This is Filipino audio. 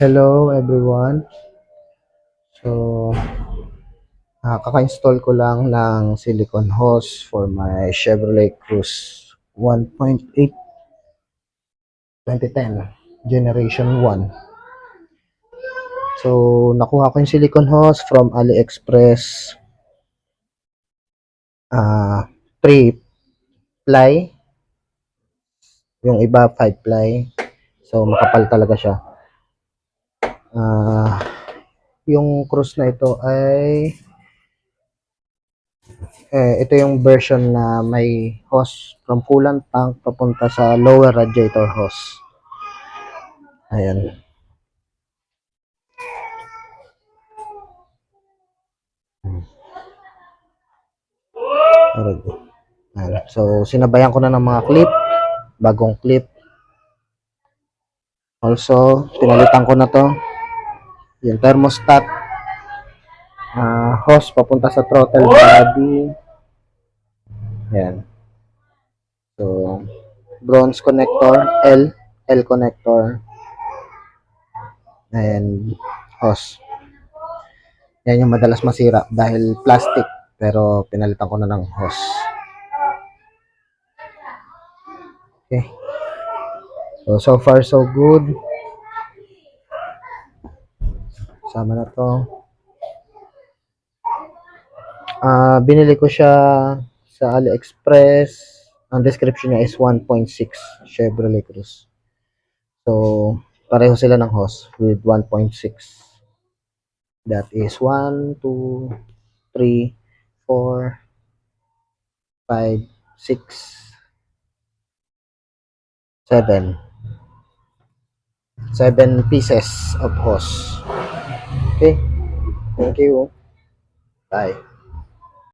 Hello everyone. So, kaka-install ko lang ng silicone hose for my Chevrolet Cruze 1.8 2010 Generation 1. So, nakuha ko yung silicone hose from AliExpress. 3 ply, yung iba 5 ply. So, makapal talaga siya. Yung Cruze na ito ay ito yung version na may hose from coolant tank papunta sa lower radiator hose. Ayan. Ayan. So, sinabayan ko na ng mga clip, bagong clip. Also, pinalitan ko na to. Yung thermostat, hose papunta sa throttle body. Ayan. So, bronze connector, L connector, and hose. Yan yung madalas masira dahil plastic, pero pinalitan ko na ng hose. Okay. So far so good. Sama na to. Binili ko siya sa AliExpress. Ang description niya is 1.6 Chevrolet Cruze. So, pareho sila ng hose with 1.6. That is 1, 2, 3, 4, 5, 6, 7. 7 pieces of hose. Okay. Thank you. Bye.